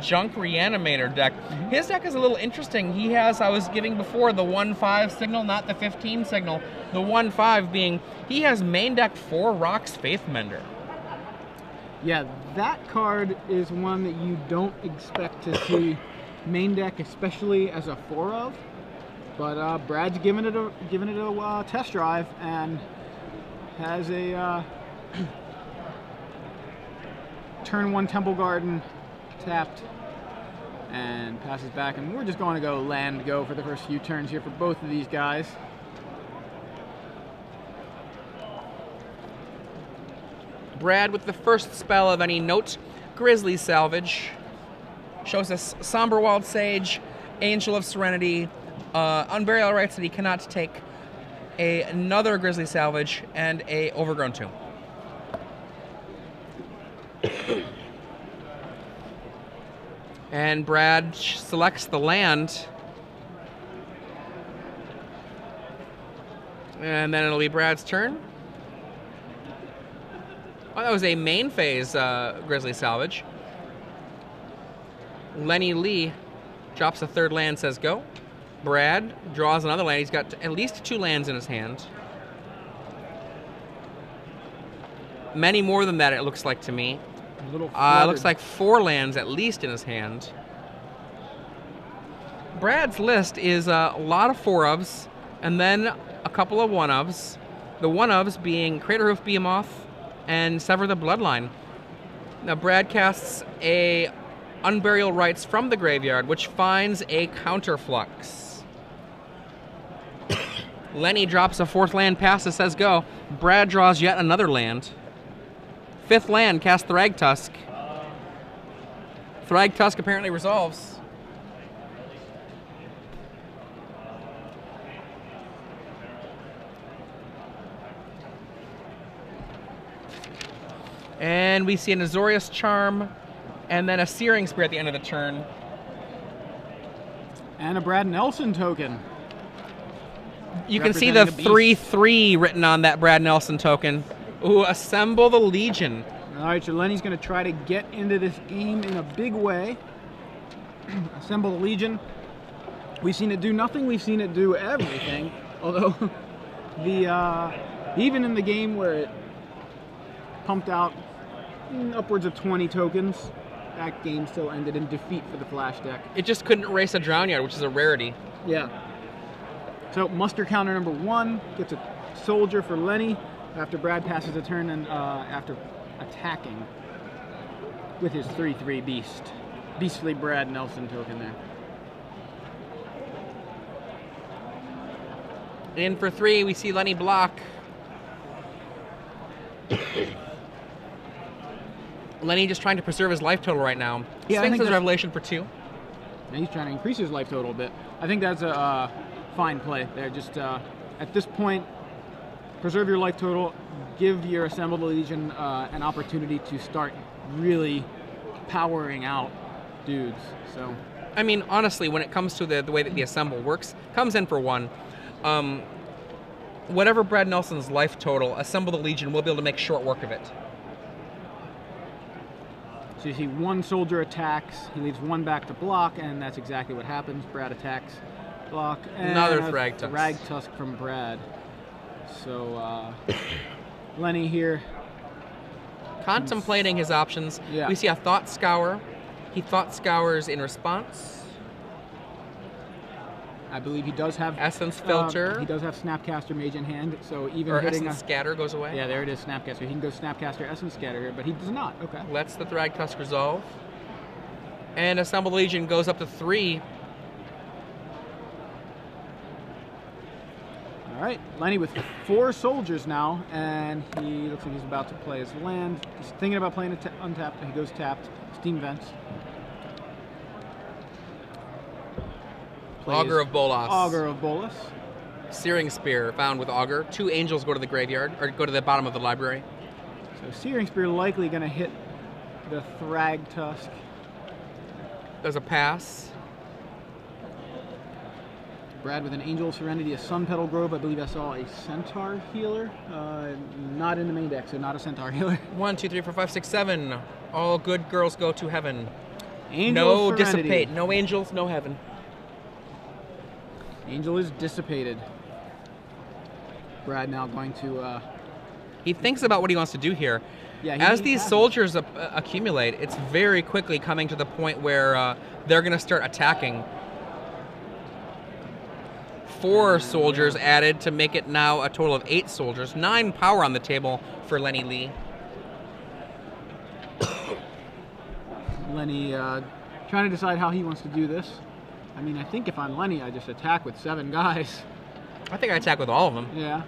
Junk Reanimator deck. His deck is a little interesting. He has, I was giving before, the 1/5 signal, not the 15 signal. The 1/5 being, he has main decked 4 Rock's Faithmender. Yeah, that card is one that you don't expect to see main deck, especially as a 4 of. But Brad's giving it a test drive and has a turn 1 Temple Garden tapped and passes back, and we're just going to go land go for the first few turns here for both of these guys. Brad with the first spell of any note, Grizzly Salvage. Shows us Somber Wild Sage, Angel of Serenity, Unburial Rites that he cannot take, another Grizzly Salvage, and a Overgrown Tomb. And Brad selects the land. And then it'll be Brad's turn. Oh, that was a main phase Grizzly Salvage. Lenny Lee drops a 3rd land, says go. Brad draws another land. He's got at least 2 lands in his hand. Many more than that, it looks like to me. It looks like 4 lands at least in his hand. Brad's list is a lot of 4-ofs and then a couple of 1-ofs. The 1-ofs being Craterhoof Behemoth and Sever the Bloodline. Now Brad casts a Unburial Rites from the graveyard, which finds a Counterflux. Lenny drops a 4th land, passes, says go. Brad draws yet another land. 5th land, cast Thragtusk. Thragtusk apparently resolves. And we see an Azorius Charm, and then a Searing Spear at the end of the turn. And a Brad Nelson token. You can see the 3/3 written on that Brad Nelson token. Ooh, Assemble the Legion. All right, so Lenny's going to try to get into this game in a big way. Assemble the Legion. We've seen it do nothing. We've seen it do everything. Although, even in the game where it pumped out upwards of 20 tokens, that game still ended in defeat for the Flash deck. It just couldn't erase a Drownyard, which is a rarity. Yeah. So muster counter number 1 gets a soldier for Lenny after Brad passes a turn and after attacking with his 3/3 beast. Beastly Brad Nelson token there. In for 3, we see Lenny block. Lenny just trying to preserve his life total right now. Yeah, Sphinx's Revelation for 2. And he's trying to increase his life total a bit. I think that's a fine play there. Just at this point, preserve your life total, give your Assembled Legion an opportunity to start really powering out dudes. So, I mean, honestly, when it comes to the way that the Assemble works, comes in for 1. Whatever Brad Nelson's life total, Assemble the Legion will be able to make short work of it. So you see 1 soldier attacks, he leaves 1 back to block, and that's exactly what happens. Brad attacks, block, and another Thragtusk. Thragtusk from Brad. So Lenny here contemplating his options. Yeah. We see a Thought Scour. He Thought Scours in response. I believe he does have Essence Filter. He does have Snapcaster Mage in hand, so even or hitting Essence Scatter goes away. Yeah, there it is, Snapcaster. He can go Snapcaster, Essence Scatter here, but he does not. Okay. Lets the Thragtusk resolve. And Assemble Legion goes up to 3. All right, Lenny with 4 soldiers now, and he looks like he's about to play his land. He's thinking about playing untapped, and he goes tapped. Steam Vents. Augur of Bolas. Augur of Bolas. Searing Spear found with Augur. 2 angels go to the graveyard, or go to the bottom of the library. So Searing Spear likely going to hit the Thragtusk. There's a pass. Brad with an Angel of Serenity, a Sun Petal Grove. I believe I saw a Centaur Healer. Not in the main deck, so not a Centaur Healer. 1, 2, 3, 4, 5, 6, 7. All good girls go to heaven. Angel No of Serenity. dissipate. No angels, no heaven. Angel is dissipated. Brad now going to... He thinks about what he wants to do here. Yeah, As these soldiers accumulate, it's very quickly coming to the point where they're going to start attacking. 4 soldiers added to make it now a total of 8 soldiers. 9 power on the table for Lenny Lee. Lenny trying to decide how he wants to do this. I mean, I think if I'm Lenny, I just attack with 7 guys. I think I attack with all of them. Yeah.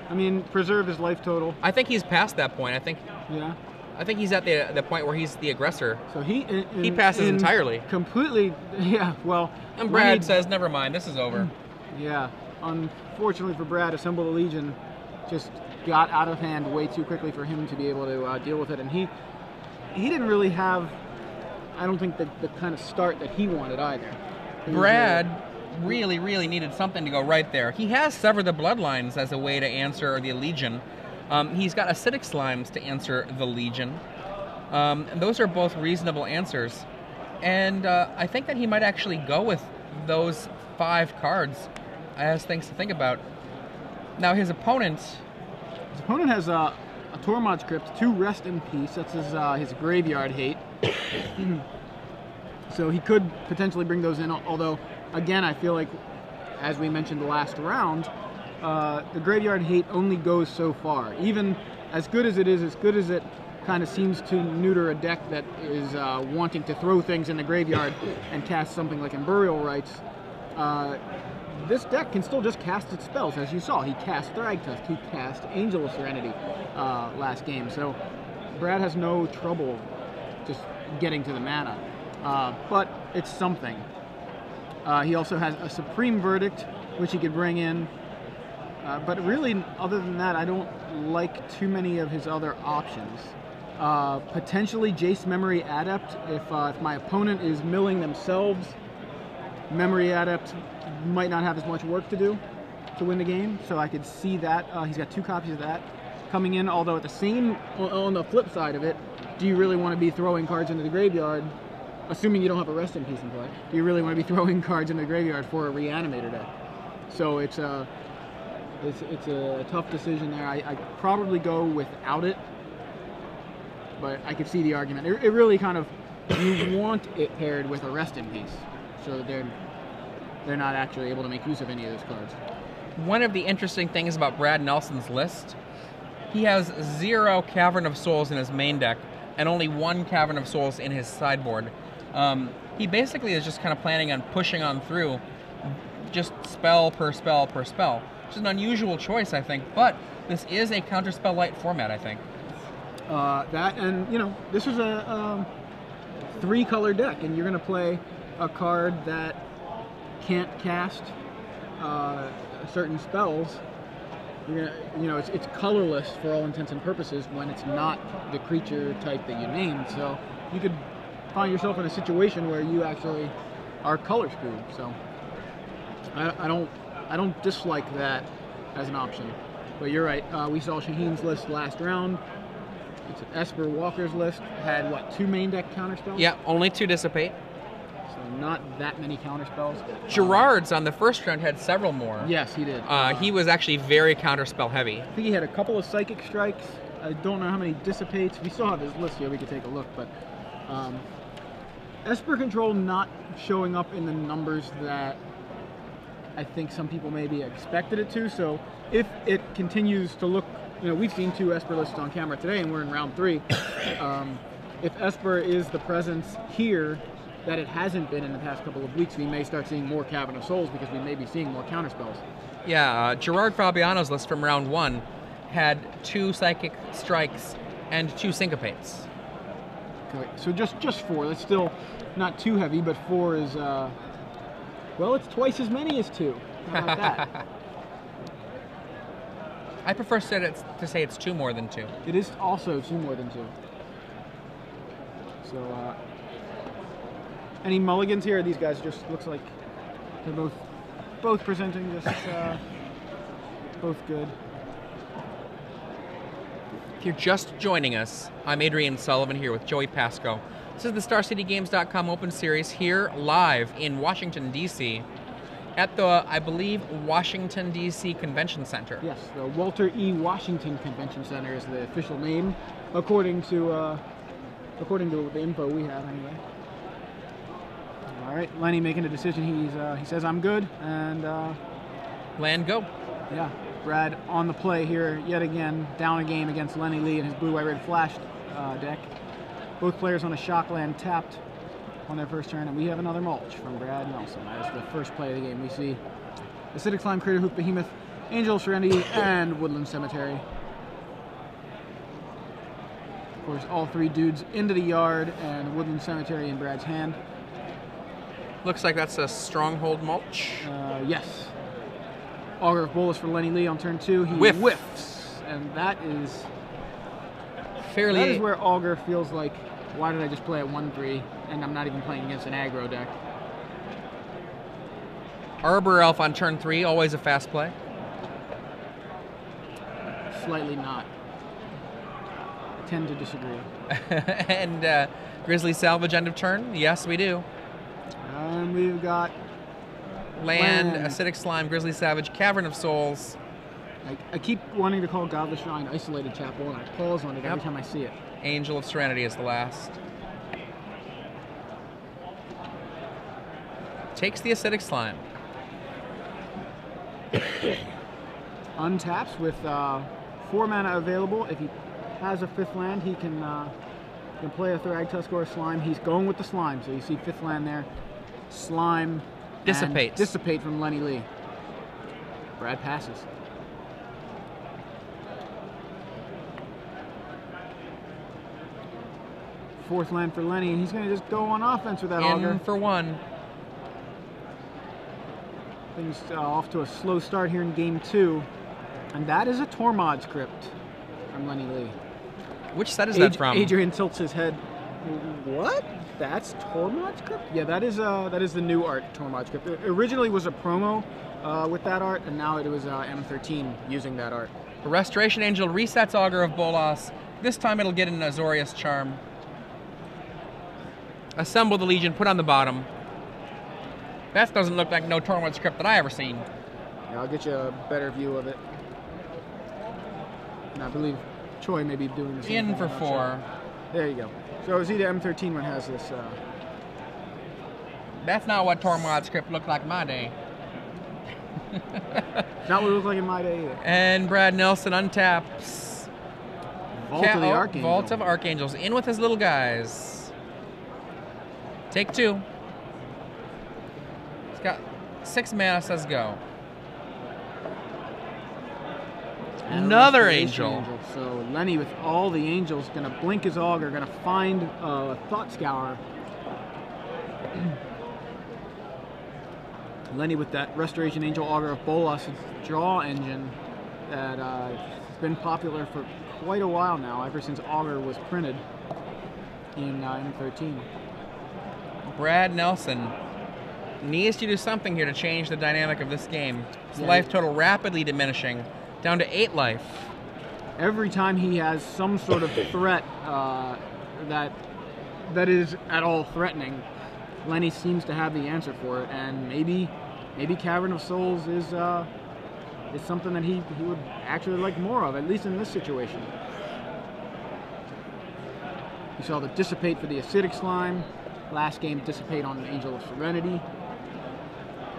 I mean, preserve his life total. I think he's past that point. Yeah. I think he's at the point where he's the aggressor. So he passes entirely. Completely. Yeah. Well. And Brad says, "Never mind. This is over." Yeah. Unfortunately for Brad, Assemble the Legion just got out of hand way too quickly for him to be able to deal with it, and he didn't really have, I don't think, the kind of start that he wanted either. Brad really, really needed something to go right there. He has Sever the Bloodlines as a way to answer the Legion. He's got Acidic Slimes to answer the Legion. And those are both reasonable answers. And I think that he might actually go with those 5 cards as things to think about. Now his opponent has a Tormod's Crypt, 2 Rest in Peace. That's his Graveyard Hate. So he could potentially bring those in, although, again, I feel like, as we mentioned the last round, the Graveyard Hate only goes so far. Even as good as it is, as good as it kind of seems to neuter a deck that is wanting to throw things in the graveyard and cast something like Burial Rites, this deck can still just cast its spells. As you saw, he cast Thragtusk, he cast Angel of Serenity last game. So Brad has no trouble just getting to the mana. But it's something. He also has a Supreme Verdict, which he could bring in. But really, other than that, I don't like too many of his other options. Potentially Jace Memory Adept. If my opponent is milling themselves, Memory Adept might not have as much work to do to win the game. So I could see that. He's got 2 copies of that coming in. Although on the flip side of it, do you really want to be throwing cards into the graveyard? Assuming you don't have a Rest in Peace in play, do you really want to be throwing cards in the graveyard for a Reanimator deck? So it's a tough decision there. I probably go without it, but I could see the argument. It really kind of, you want it paired with a Rest in Peace, so they're not actually able to make use of any of those cards. One of the interesting things about Brad Nelson's list, he has 0 Cavern of Souls in his main deck and only 1 Cavern of Souls in his sideboard. He basically is just kind of planning on pushing on through just spell per spell per spell, which is an unusual choice, I think, but this is a counterspell light format, I think. That, and this is a 3-color deck, and you're going to play a card that can't cast certain spells. It's colorless for all intents and purposes when it's not the creature type that you named. So you could find yourself in a situation where you actually are color screwed. So I don't dislike that as an option. But you're right. We saw Shaheen's list last round. It's an Esper Walker's list. Had what, 2 main deck counterspells? Yeah, only 2 dissipate. So not that many counterspells. Gerard's on the first round had several more. Yes, he did. He was actually very counterspell heavy. I think he had a couple of Psychic Strikes. I don't know how many dissipates. We still have his list here. We could take a look, but Esper Control not showing up in the numbers that I think some people maybe expected it to. So if it continues to look, we've seen 2 Esper lists on camera today, and we're in round 3. If Esper is the presence here that it hasn't been in the past couple of weeks, we may start seeing more Cavern of Souls because we may be seeing more counterspells. Yeah, Gerard Fabiano's list from round 1 had 2 Psychic Strikes and 2 Syncopates. Okay, so just 4. That's still not too heavy, but 4 is, well, it's twice as many as 2. How about that? I prefer to say it's 2 more than 2. It is also 2 more than 2. So, any mulligans here? These guys just looks like they're both presenting just both good. If you're just joining us, I'm Adrian Sullivan here with Joey Pasco. This is the StarCityGames.com Open Series here live in Washington, D.C. at the, I believe, Washington, D.C. Convention Center. Yes, the Walter E. Washington Convention Center is the official name, according to the info we have anyway. All right, Lenny making a decision. He says I'm good, and Land go. yeah, Brad on the play here yet again, down a game against Lenny Lee and his blue, white, red flashed deck. Both players on a shock land tapped on their first turn, and we have another mulch from Brad Nelson. That is the first play of the game. We see Acidic Slime, Crater Hoof, Behemoth, Angel of Serenity, and Woodland Cemetery. Of course, all three dudes into the yard, and Woodland Cemetery in Brad's hand. Looks like that's a Stronghold mulch. Yes. Augur of Bolas for Lenny Lee on turn 2. He whiffs, and that is where Augur feels like, why did I just play at 1-3 and I'm not even playing against an aggro deck? Arbor Elf on turn 3, always a fast play. Slightly not. I tend to disagree. And Grizzly Salvage end of turn? Yes, we do. And we've got Land, Acidic Slime, Grizzly Savage, Cavern of Souls. I keep wanting to call Godless Shrine Isolated Chapel, and I pause on it every time I see it. Angel of Serenity is the last. Takes the Acidic Slime. Untaps with 4 mana available. If he has a 5th land, he can play a Thragtusk or a Slime. He's going with the Slime, so you see 5th land there. Slime. Dissipates. Dissipate from Lenny Lee. Brad passes. Fourth land for Lenny, and he's going to just go on offense with that Augur. In for 1. Things off to a slow start here in game 2. And that is a Tormod's Crypt from Lenny Lee. Which set is that from? Adrian tilts his head. What? That's Tormod's Crypt? Yeah, that is the new art, Tormod's Crypt. It originally was a promo with that art, and now it was M13 using that art. The Restoration Angel resets Augur of Bolas. This time it'll get an Azorius Charm. Assemble the Legion, put on the bottom. That doesn't look like no Tormod's Crypt that I ever seen. Yeah, I'll get you a better view of it. And I believe Choi may be doing the same. In for 4. Sure. There you go. So see the M13 one has this. That's not what Tormod's Crypt looked like my day. Not what it looked like in my day either. And Brad Nelson untaps. Vault of the Archangel. Vault of Archangels. In with his little guys. Take 2. He's got 6 mana, says go. Another angel. So Lenny with all the angels, gonna blink his Augur, gonna find Thought Scour. Lenny with that Restoration Angel Augur of Bolas' draw engine that has been popular for quite a while now, ever since Augur was printed in M13. Brad Nelson needs to do something here to change the dynamic of this game. His life total rapidly diminishing, down to 8 life. Every time he has some sort of threat that is at all threatening, Lenny seems to have the answer for it, and maybe Cavern of Souls is something that he would actually like more of, at least in this situation. You saw the Dissipate for the Acidic Slime. Last game, Dissipate on the Angel of Serenity.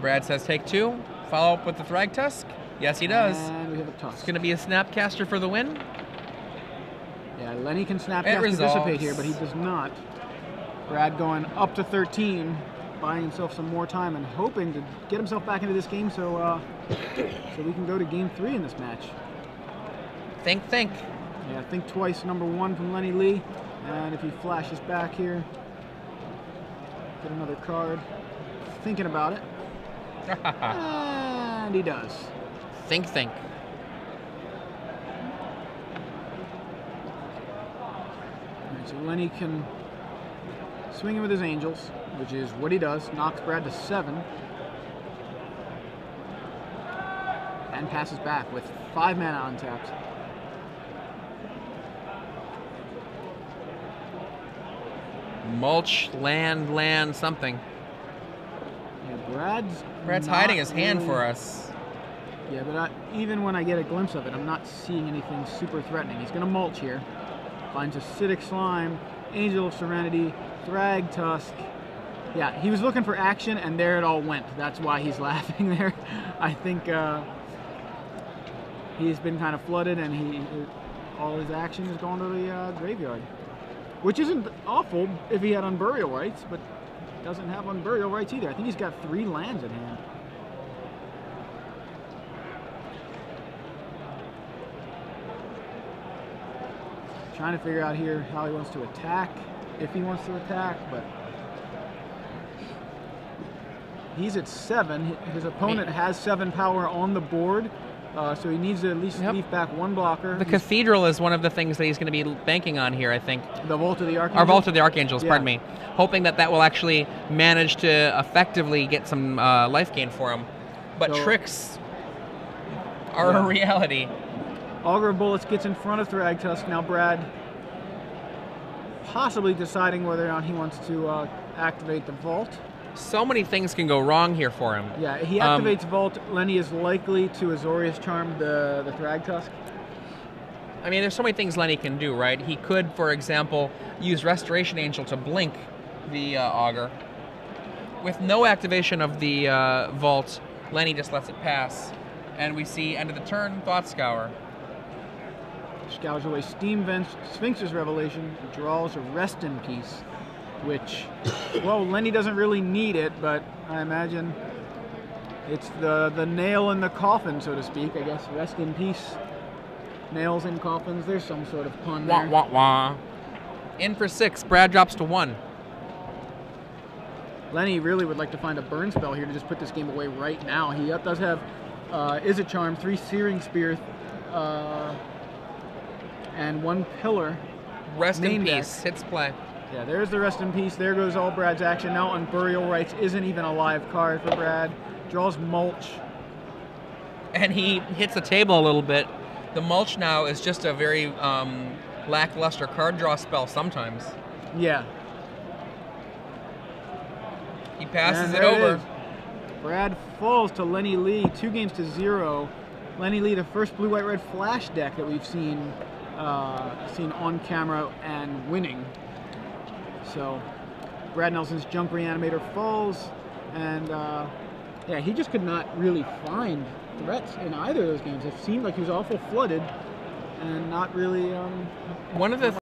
Brad says take 2. Follow up with the Thragtusk. Yes, he does. And we have a Tusk. It's going to be a Snapcaster for the win. Yeah, Lenny can Snapcaster Dissipate here, but he does not. Brad going up to 13, buying himself some more time and hoping to get himself back into this game so we can go to game 3 in this match. Think. Yeah, think twice, number 1 from Lenny Lee. And if he flashes back here, get another card. Thinking about it. And he does. Think. Right, so Lenny can swing in with his angels, which is what he does. Knocks Brad to 7. And passes back with 5 mana untapped. Mulch, land, something. Yeah, Brad's not hiding his hand really- for us. Yeah, but even when I get a glimpse of it, I'm not seeing anything super threatening. He's going to mulch here. Finds Acidic Slime, Angel of Serenity, Thrag Tusk. Yeah, he was looking for action, and there it all went. That's why he's laughing there. I think he's been kind of flooded, and all his action is going to the graveyard. Which isn't awful if he had Unburial Rights, but doesn't have Unburial Rights either. I think he's got 3 lands at hand. Trying to figure out here how he wants to attack, if he wants to attack, but he's at 7. His opponent has 7 power on the board, so he needs to at least leave back 1 blocker. The Cathedral is one of the things that he's going to be banking on here, I think. The Vault of the Archangels? Our Vault of the Archangels, Yeah. pardon me. Hoping that will actually manage to effectively get some life gain for him. But So- tricks are a reality. Augur of Bullets gets in front of Thragtusk. Now Brad possibly deciding whether or not he wants to activate the Vault. So many things can go wrong here for him. Yeah, he activates Vault. Lenny is likely to Azorius Charm the Thragtusk. I mean, there's so many things Lenny can do, right? He could, for example, use Restoration Angel to blink the Augur. With no activation of the Vault, Lenny just lets it pass. And we see end of the turn, Thought Scour. Scours away Steam Vents, Sphinx's Revelation, draws a Rest in Peace, which, well, Lenny doesn't really need it, but I imagine it's the nail in the coffin, so to speak. I guess Rest in Peace, nails in coffins. There's some sort of pun there. Wah, wah, wah. In for 6, Brad drops to 1. Lenny really would like to find a burn spell here to just put this game away right now. He does have Izzet Charm, 3 Searing Spear, and 1 Pillar. Rest in Main peace. deck. Hits play. Yeah, there's the Rest in Peace. There goes all Brad's action. Now Unburial Rights isn't even a live card for Brad. Draws Mulch. And he hits the table a little bit. The Mulch now is just a very lackluster card draw spell sometimes. Yeah. He passes And it there over. is. Brad falls to Lenny Lee, 2 games to 0. Lenny Lee, the first blue-white-red flash deck that we've seen on camera and winning. So Brad Nelson's Junk Reanimator falls, and yeah, he just could not really find threats in either of those games. It seemed like he was awful flooded and not really One of the